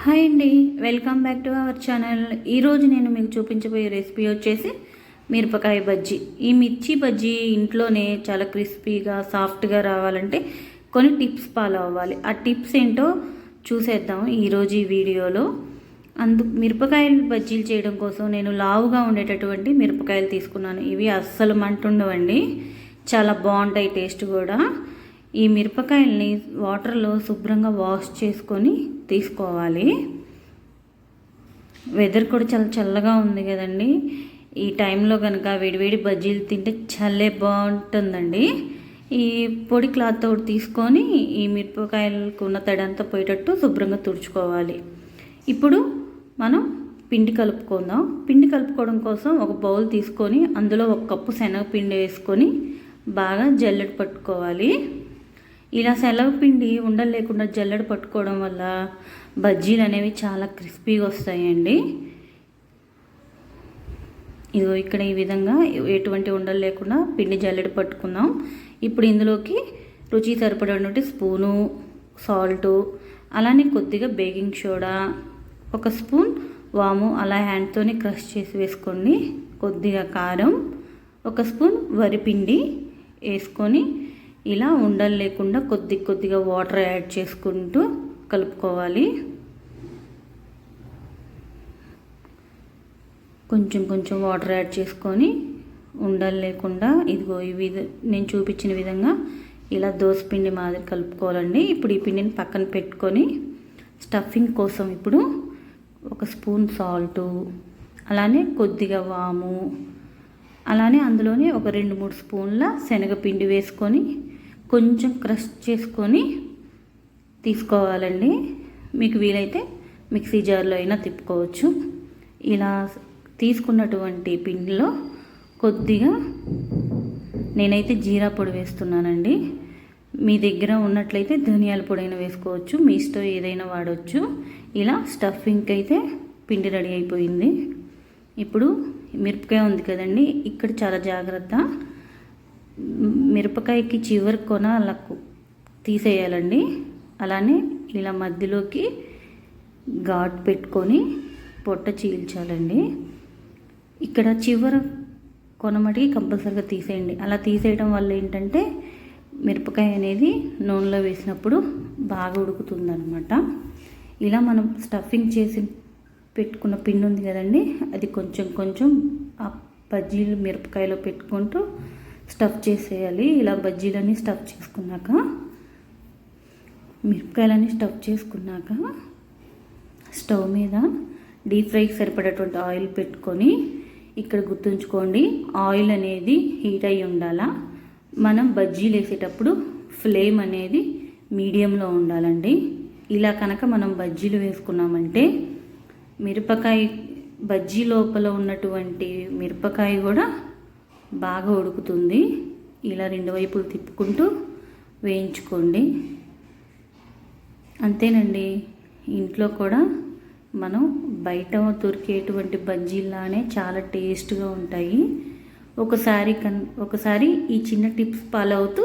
Hi అండి, welcome back to our channel. ఈరోజు నేను మీకు చూపించబోయే రెసిపీ వచ్చేసి మిరపకాయ బజ్జీ. ఈ మిర్చి బజ్జీ ఇంట్లోనే చాలా క్రిస్పీగా సాఫ్ట్గా రావాలంటే కొన్ని టిప్స్ ఫాలో అవ్వాలి. ఆ టిప్స్ ఏంటో చూసేద్దాం ఈరోజు ఈ వీడియోలో. మిరపకాయలు బజ్జీలు చేయడం కోసం నేను లావుగా ఉండేటటువంటి మిరపకాయలు తీసుకున్నాను. ఇవి అస్సలు మంటుండవండి, చాలా బాగుంటాయి, టేస్ట్ కూడా. ఈ మిరపకాయల్ని వాటర్లో శుభ్రంగా వాష్ చేసుకొని తీసుకోవాలి. వెదర్ కూడా చాలా చల్లగా ఉంది కదండి. ఈ టైంలో కనుక వేడివేడి బజ్జీలు తింటే చల్లే బాగుంటుందండి. ఈ పొడి క్లాత్ తోటి తీసుకొని ఈ మిరపకాయలకు ఉన్న తడంతా పోయేటట్టు శుభ్రంగా తుడుచుకోవాలి. ఇప్పుడు మనం పిండి కలుపుకుందాం. పిండి కలుపుకోవడం కోసం ఒక బౌల్ తీసుకొని అందులో 1 కప్పు శనగపిండి వేసుకొని బాగా జల్లెడ పట్టుకోవాలి. ఇలా శనగపిండి ఉండలు లేకుండా జల్లెడ పట్టుకోవడం వల్ల బజ్జీలు అనేవి చాలా క్రిస్పీగా వస్తాయండి. ఇదిగో ఇక్కడ ఈ విధంగా ఎటువంటి ఉండలు లేకుండా పిండి జల్లెడ పట్టుకుందాం. ఇప్పుడు ఇందులోకి రుచి సరిపడినటువంటి స్పూను సాల్టు, అలానే కొద్దిగా బేకింగ్ సోడా, 1 స్పూన్ వాము అలా హ్యాండ్తోని క్రష్ చేసి వేసుకోండి. కొద్దిగా కారం, 1 స్పూన్ వరిపిండి వేసుకొని ఇలా ఉండలు లేకుండా కొద్దిగా వాటర్ యాడ్ చేసుకుంటూ కలుపుకోవాలి. కొంచెం వాటర్ యాడ్ చేసుకొని ఉండలు లేకుండా ఇదిగో నేను చూపించిన విధంగా ఇలా దోసపిండి మాదిరి కలుపుకోవాలండి. ఇప్పుడు ఈ పిండిని పక్కన పెట్టుకొని స్టఫింగ్ కోసం ఇప్పుడు 1 స్పూన్ సాల్టు, అలానే కొద్దిగా వాము, అలానే అందులోనే ఒక 2-3 స్పూన్ల శనగపిండి వేసుకొని కొంచెం క్రష్ చేసుకొని తీసుకోవాలండి. మీకు వీలైతే మిక్సీ జార్లో అయినా తిప్పుకోవచ్చు. ఇలా తీసుకున్నటువంటి పిండిలో కొద్దిగా నేనైతే జీరా పొడి వేస్తున్నానండి. మీ దగ్గర ఉన్నట్లయితే ధనియాల పొడి అయినా వేసుకోవచ్చు, మీ ఇష్టం ఏదైనా వాడవచ్చు. ఇలా స్టఫింగ్కి అయితే పిండి రెడీ అయిపోయింది. ఇప్పుడు మిరపకాయ ఉంది కదండి, ఇక్కడ చాలా జాగ్రత్త. మిరపకాయకి చివరి కొన అలా తీసేయాలండి. అలానే ఇలా మధ్యలోకి ఘాట్ పెట్టుకొని పొట్ట చీల్చాలండి. ఇక్కడ చివరి కొనమటికి కంపల్సరీగా తీసేయండి. అలా తీసేయడం వల్ల ఏంటంటే మిరపకాయ అనేది నూనెలో వేసినప్పుడు బాగా ఉడుకుతుందన్నమాట. ఇలా మనం స్టఫింగ్ చేసి పెట్టుకున్న పిండి ఉంది కదండి, అది కొంచెం ఆ బజ్జీలు మిరపకాయలో పెట్టుకుంటూ స్టఫ్ చేసేయాలి. ఇలా బజ్జీలన్నీ స్టఫ్ చేసుకున్నాక, మిరపకాయలన్నీ స్టఫ్ చేసుకున్నాక స్టవ్ మీద డీప్ ఫ్రైకి సరిపడేటువంటి ఆయిల్ పెట్టుకొని, ఇక్కడ గుర్తుంచుకోండి ఆయిల్ అనేది హీట్ అయి ఉండాలా. మనం బజ్జీలు వేసేటప్పుడు ఫ్లేమ్ అనేది మీడియంలో ఉండాలండి. ఇలా కనుక మనం బజ్జీలు వేసుకున్నామంటే మిరపకాయ బజ్జీ లోపల ఉన్నటువంటి మిరపకాయ కూడా బాగా ఉడుకుతుంది. ఇలా 2 వైపులు తిప్పుకుంటూ వేయించుకోండి. అంతేనండి, ఇంట్లో కూడా మనం బయట దొరికేటువంటి బజ్జీలానే చాలా టేస్ట్గా ఉంటాయి. ఒకసారి ఈ చిన్న టిప్స్ ఫాలో అవుతూ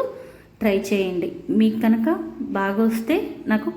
ట్రై చేయండి. మీకు కనుక బాగా వస్తే నాకు